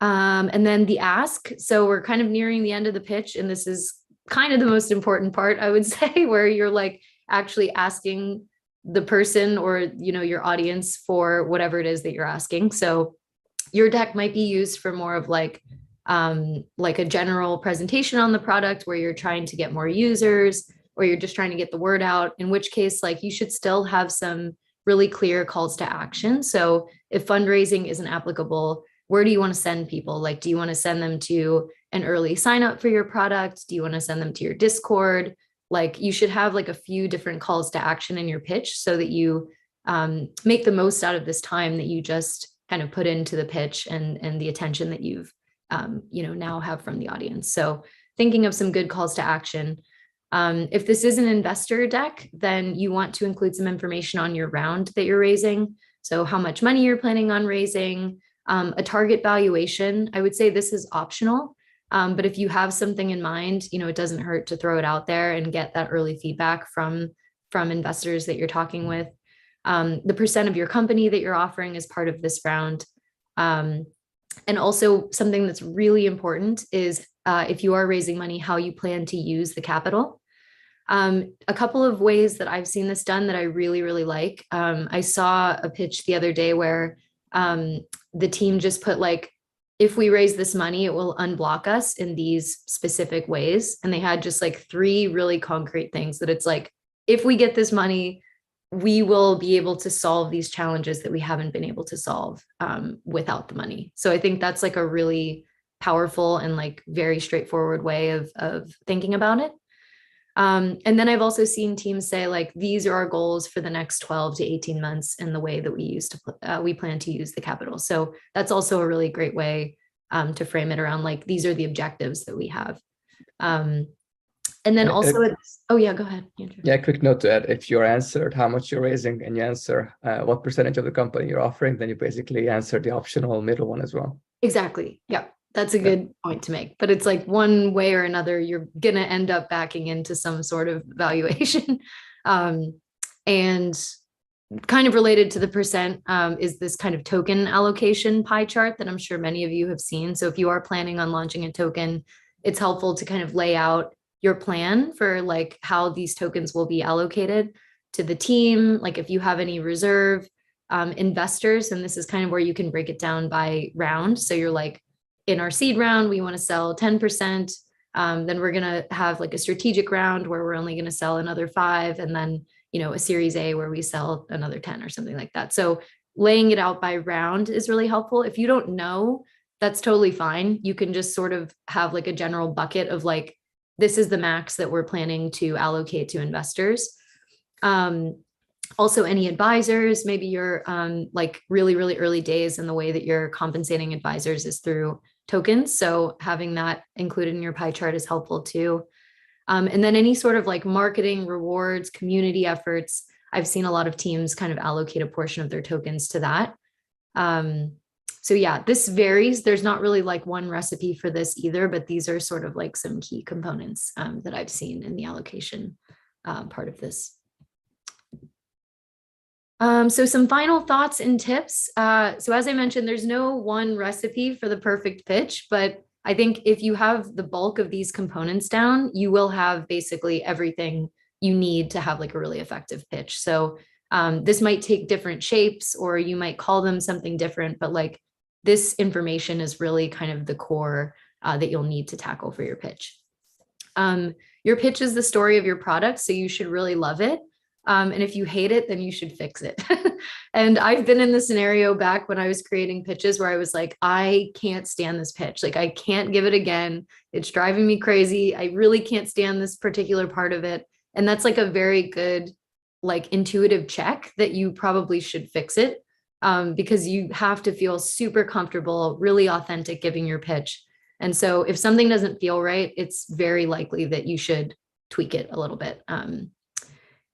And then the ask. So we're kind of nearing the end of the pitch, and this is kind of the most important part, I would say, where you're like actually asking the person or, your audience for whatever it is that you're asking. So your deck might be used for more of like like a general presentation on the product where you're trying to get more users, or you're just trying to get the word out, in which case, like, you should still have some really clear calls to action. So if fundraising isn't applicable, where do you want to send people? Like, do you want to send them to an early sign up for your product? Do you want to send them to your Discord? Like, you should have like a few different calls to action in your pitch so that you make the most out of this time that you just kind of put into the pitch, and the attention that you've now have from the audience. So thinking of some good calls to action. If this is an investor deck, then you want to include some information on your round that you're raising. So how much money you're planning on raising, a target valuation. I would say this is optional, but if you have something in mind, it doesn't hurt to throw it out there and get that early feedback from investors that you're talking with. The percent of your company that you're offering as part of this round. And also something that's really important is if you are raising money, how you plan to use the capital. A couple of ways that I've seen this done that I really, really like. I saw a pitch the other day where the team just put like, if we raise this money, it will unblock us in these specific ways. And they had just like 3 really concrete things that it's like, if we get this money, we will be able to solve these challenges that we haven't been able to solve without the money. So I think that's like a really powerful and like very straightforward way of thinking about it. And then I've also seen teams say like, these are our goals for the next 12 to 18 months and the way that we plan to use the capital. So that's also a really great way to frame it around like, these are the objectives that we have. And then also, oh yeah, go ahead, Andrew. Yeah, quick note to add, if you're answered how much you're raising and you answer what percentage of the company you're offering, then you basically answer the optional middle one as well. Exactly, yeah, that's a good point to make. But it's like one way or another, you're gonna end up backing into some sort of valuation. And kind of related to the percent is this kind of token allocation pie chart that I'm sure many of you have seen. So if you are planning on launching a token, it's helpful to kind of lay out your plan for like how these tokens will be allocated to the team. Like if you have any reserve investors, and this is kind of where you can break it down by round. So you're like, in our seed round, we want to sell 10%. Then we're going to have like a strategic round where we're only going to sell another 5. And then, a series A where we sell another 10 or something like that. So laying it out by round is really helpful. If you don't know, that's totally fine. You can just sort of have like a general bucket of like, this is the max that we're planning to allocate to investors. Also, any advisors, maybe you're like really, really early days, and the way that you're compensating advisors is through tokens. So having that included in your pie chart is helpful too. And then any sort of like marketing, rewards, community efforts, I've seen a lot of teams kind of allocate a portion of their tokens to that. So yeah, this varies. There's not really like one recipe for this either, but these are sort of like some key components that I've seen in the allocation part of this. So some final thoughts and tips. So as I mentioned, there's no one recipe for the perfect pitch, but I think if you have the bulk of these components down, you will have basically everything you need to have like a really effective pitch. So this might take different shapes, or you might call them something different, but like this information is really kind of the core that you'll need to tackle for your pitch. Your pitch is the story of your product, so you should really love it. And if you hate it, then you should fix it. And I've been in the scenario back when I was creating pitches where I was like, I can't stand this pitch. Like, I can't give it again. It's driving me crazy. I really can't stand this particular part of it. And that's like a very good, like, intuitive check that you probably should fix it, because you have to feel super comfortable, really authentic giving your pitch. And so if something doesn't feel right, it's very likely that you should tweak it a little bit.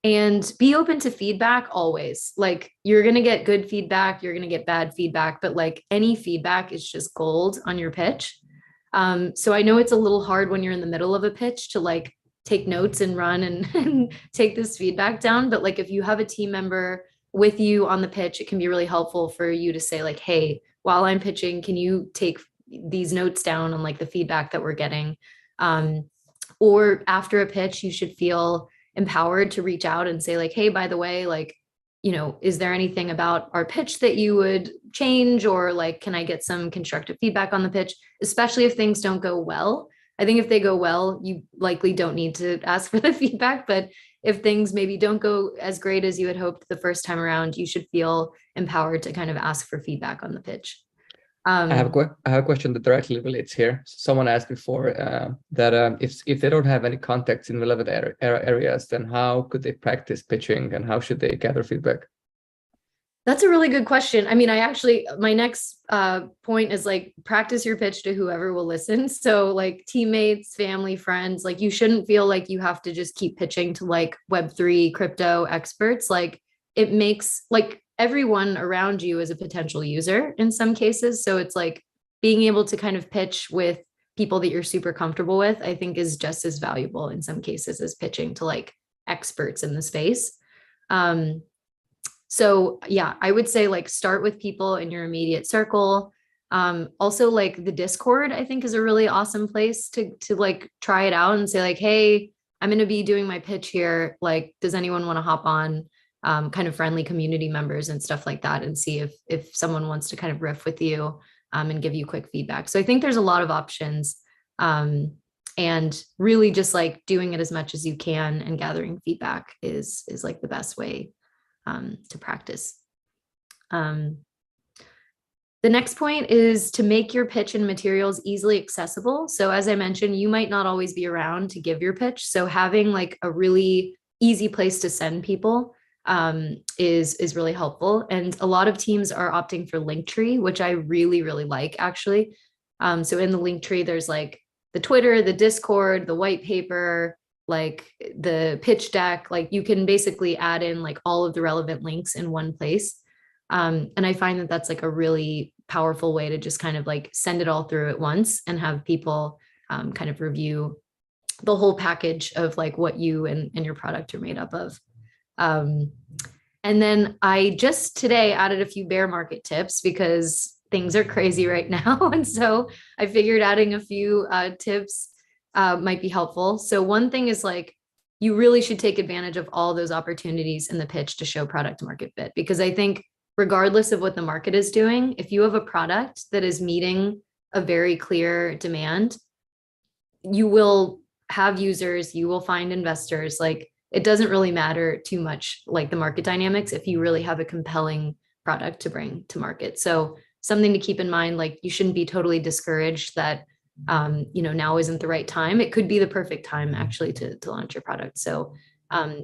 And be open to feedback always. Like, you're going to get good feedback, you're going to get bad feedback, but like any feedback is just gold on your pitch. So I know it's a little hard when you're in the middle of a pitch to like take notes and run and take this feedback down. But like, if you have a team member with you on the pitch, it can be really helpful for you to say like, hey, while I'm pitching, can you take these notes down on like the feedback that we're getting? Or after a pitch, you should feel empowered to reach out and say like, hey, by the way, like, is there anything about our pitch that you would change, or like, can I get some constructive feedback on the pitch, especially if things don't go well. I think if they go well, you likely don't need to ask for the feedback, but if things maybe don't go as great as you had hoped the first time around, you should feel empowered to kind of ask for feedback on the pitch. I have a question that directly relates here. Someone asked before that if they don't have any contacts in relevant areas, then how could they practice pitching and how should they gather feedback? That's a really good question. I mean, my next point is like, practice your pitch to whoever will listen. So like teammates, family, friends, like you shouldn't feel like you have to just keep pitching to like Web3 crypto experts. Like it makes like everyone around you is a potential user in some cases. So it's like being able to kind of pitch with people that you're super comfortable with, I think is just as valuable in some cases as pitching to like experts in the space. So yeah, I would say like start with people in your immediate circle. Also like the Discord, I think is a really awesome place to like try it out and say like, hey, I'm going to be doing my pitch here. Like, does anyone want to hop on? Kind of friendly community members and stuff like that, and see if someone wants to kind of riff with you and give you quick feedback. So I think there's a lot of options, and really just like doing it as much as you can and gathering feedback is like the best way to practice. The next point is to make your pitch and materials easily accessible. So as I mentioned, you might not always be around to give your pitch. So having like a really easy place to send people is really helpful. And a lot of teams are opting for Linktree, which I really, really like actually. So in the Linktree, there's like the Twitter, the Discord, the white paper, like the pitch deck, like you can basically add in like all of the relevant links in one place. And I find that that's like a really powerful way to just kind of like send it all through at once and have people kind of review the whole package of like what you and your product are made up of. And then I just today added a few bear market tips because things are crazy right now. And so I figured adding a few tips might be helpful. So one thing is like, you really should take advantage of all those opportunities in the pitch to show product market fit, because I think regardless of what the market is doing, if you have a product that is meeting a very clear demand, you will have users, you will find investors. Like it doesn't really matter too much like the market dynamics if you really have a compelling product to bring to market. So something to keep in mind, like you shouldn't be totally discouraged that now isn't the right time. It could be the perfect time actually to launch your product. So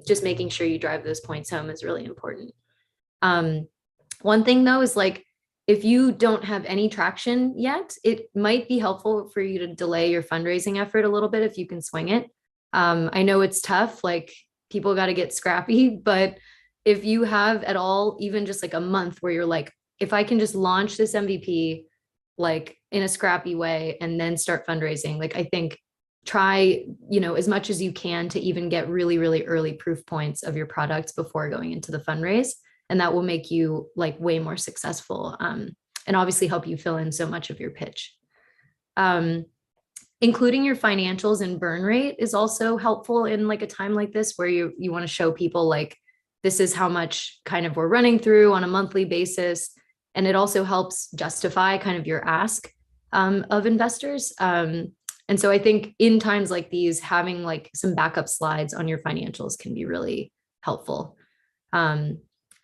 just making sure you drive those points home is really important. One thing though is like, if you don't have any traction yet, it might be helpful for you to delay your fundraising effort a little bit if you can swing it. I know it's tough, like people got to get scrappy, but if you have at all, even just like a month where you're like, if I can just launch this MVP like in a scrappy way and then start fundraising, like I think try, as much as you can to even get really, really early proof points of your products before going into the fundraise. And that will make you like way more successful and obviously help you fill in so much of your pitch. Including your financials and burn rate is also helpful in like a time like this where you want to show people like, this is how much kind of we're running through on a monthly basis. And it also helps justify kind of your ask of investors. And so I think in times like these, having like some backup slides on your financials can be really helpful.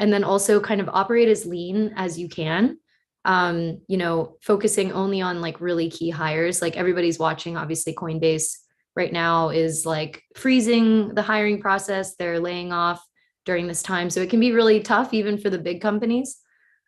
And then also kind of operate as lean as you can, focusing only on like really key hires. Like everybody's watching, obviously Coinbase right now is like freezing the hiring process. They're laying off during this time. So it can be really tough even for the big companies.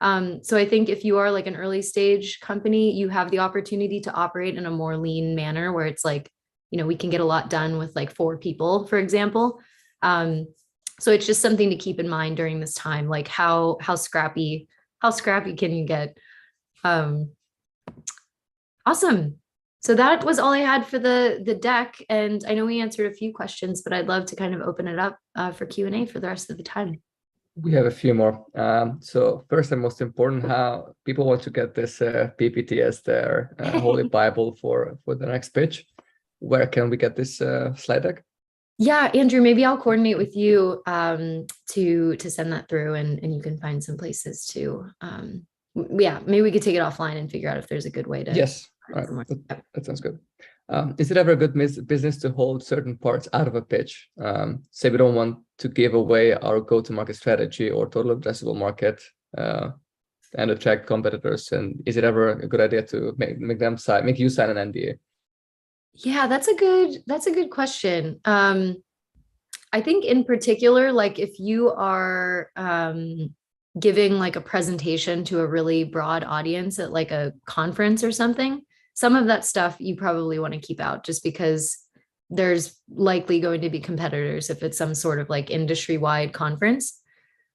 So I think if you are like an early stage company, you have the opportunity to operate in a more lean manner where it's like, we can get a lot done with like 4 people, for example. So it's just something to keep in mind during this time, like how scrappy can you get? Awesome. So that was all I had for the deck. And I know we answered a few questions, but I'd love to kind of open it up for Q&A for the rest of the time. We have a few more. So first and most important, how people want to get this PPT as their holy Bible for the next pitch. Where can we get this slide deck? Yeah, Andrew, maybe I'll coordinate with you to send that through, and you can find some places to yeah, maybe we could take it offline and figure out if there's a good way to. Yes. All right. That sounds good. Is it ever a good business to hold certain parts out of a pitch? Say we don't want to give away our go-to-market strategy or total addressable market and attract competitors. And is it ever a good idea to make you sign an NDA? Yeah, that's a good question. I think in particular, like if you are giving like a presentation to a really broad audience at like a conference or something, some of that stuff you probably want to keep out just because there's likely going to be competitors if it's some sort of like industry-wide conference.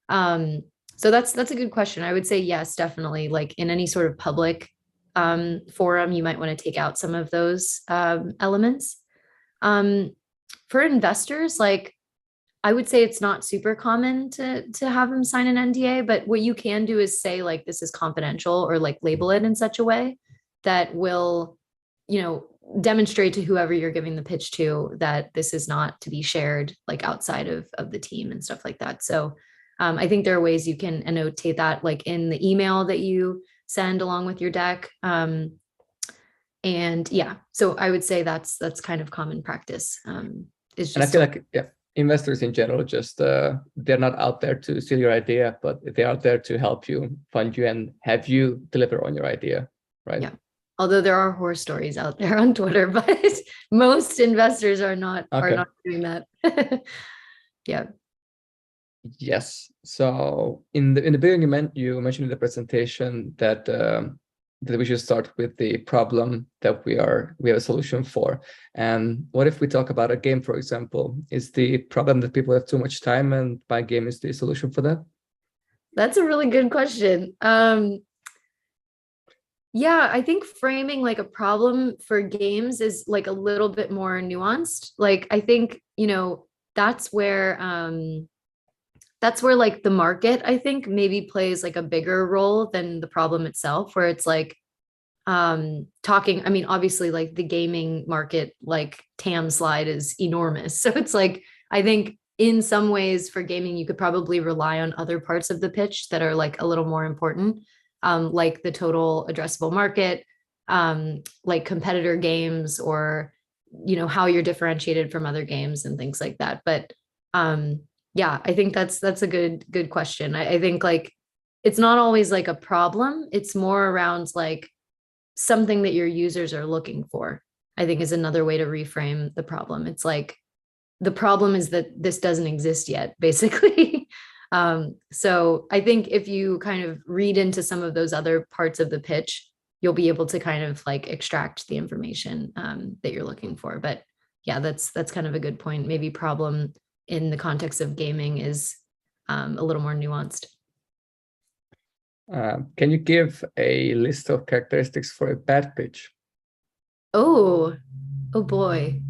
So that's a good question. I would say yes, definitely. Like in any sort of public forum, you might want to take out some of those elements. For investors, like I would say it's not super common to have them sign an NDA, but what you can do is say like this is confidential or like label it in such a way that will, demonstrate to whoever you're giving the pitch to that this is not to be shared like outside of the team and stuff like that. So I think there are ways you can annotate that like in the email that you send along with your deck. And yeah, so I would say that's kind of common practice. Is just and I feel like investors in general just they're not out there to steal your idea, but they're out there to help you, fund you, and have you deliver on your idea, right? Yeah. Although there are horror stories out there on Twitter, but most investors are not doing that. Yeah. Yes. So in the beginning, you mentioned in the presentation that that we should start with the problem that we have a solution for. And what if we talk about a game, for example? Is the problem that people have too much time, and my game is the solution for that? That's a really good question. Yeah, I think framing like a problem for games is like a little bit more nuanced. Like I think, that's where like the market, I think, maybe plays like a bigger role than the problem itself, where it's like talking, I mean, obviously like the gaming market, like TAM slide is enormous. So it's like, I think in some ways for gaming, you could probably rely on other parts of the pitch that are like a little more important, like the total addressable market, like competitor games, or, how you're differentiated from other games and things like that. But yeah, I think that's a good question. I think like it's not always like a problem. It's more around like something that your users are looking for, I think is another way to reframe the problem. It's like the problem is that this doesn't exist yet, basically. So I think if you kind of read into some of those other parts of the pitch, you'll be able to kind of like extract the information that you're looking for. But yeah, that's kind of a good point. Maybe problem in the context of gaming is a little more nuanced. Can you give a list of characteristics for a bad pitch? Oh boy.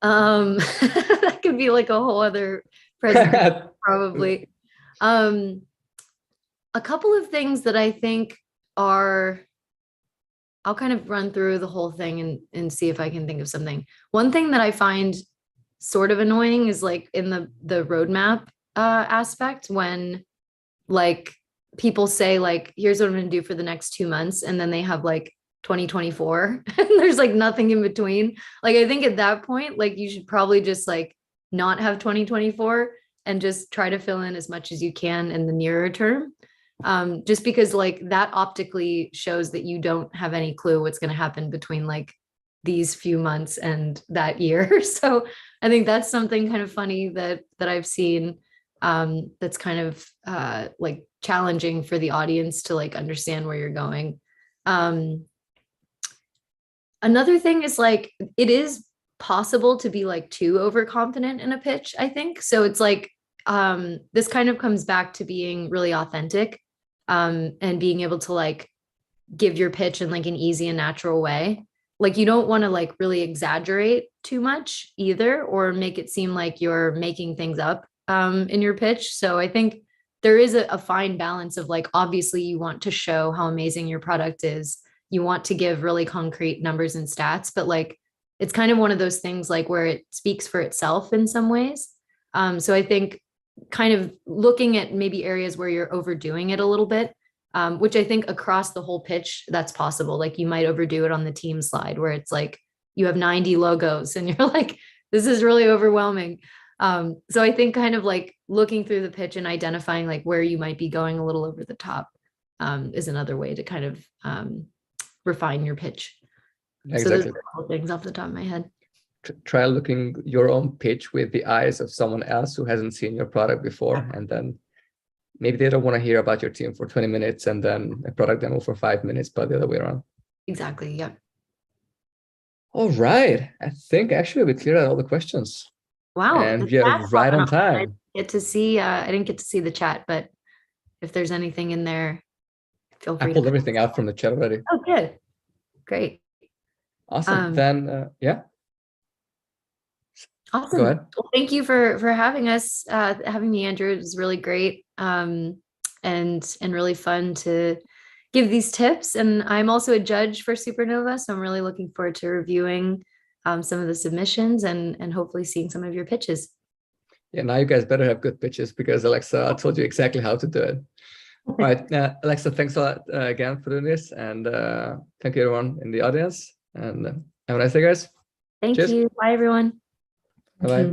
That could be like a whole other presentation, probably. A couple of things that I think are, I'll kind of run through the whole thing and see if I can think of something. One thing that I find sort of annoying is like in the roadmap aspect, when like people say like, here's what I'm going to do for the next 2 months, and then they have like 2024 and there's like nothing in between. Like I think at that point, like you should probably just like not have 2024 and just try to fill in as much as you can in the nearer term, just because like that optically shows that you don't have any clue what's going to happen between like these few months and that year. So I think that's something kind of funny that I've seen, that's kind of like challenging for the audience to like understand where you're going. Another thing is like, it is possible to be like too overconfident in a pitch, I think. So it's like, this kind of comes back to being really authentic, and being able to like give your pitch in like an easy and natural way. Like you don't want to like really exaggerate too much either, or make it seem like you're making things up in your pitch. So I think there is a fine balance of like, obviously you want to show how amazing your product is. You want to give really concrete numbers and stats, but like it's kind of one of those things like where it speaks for itself in some ways. So I think kind of looking at maybe areas where you're overdoing it a little bit, which I think across the whole pitch, that's possible. Like you might overdo it on the team slide where it's like you have 90 logos and you're like, this is really overwhelming. So I think kind of like looking through the pitch and identifying like where you might be going a little over the top is another way to kind of refine your pitch. Exactly. So those are a couple things off the top of my head. Try looking your own pitch with the eyes of someone else who hasn't seen your product before, and then maybe they don't want to hear about your team for 20 minutes and then a product demo for 5 minutes, but the other way around. Exactly. Yeah. All right. I think actually we cleared out all the questions. Wow. And we are right on time. I didn't get to see the chat, but if there's anything in there, feel free. I pulled everything out from the chat already. Oh, good. Great. Awesome. Then, yeah. Awesome. Go ahead. Well, thank you for having us, having me, Andrew. It was really great and really fun to give these tips. And I'm also a judge for Supernova, so I'm really looking forward to reviewing some of the submissions and hopefully seeing some of your pitches. Yeah, now you guys better have good pitches because Alexa told you exactly how to do it. All right, Alexa, thanks a lot again for doing this, and thank you everyone in the audience, and have a nice day, guys. Thank Cheers. you. Bye, everyone. Bye-bye. Bye.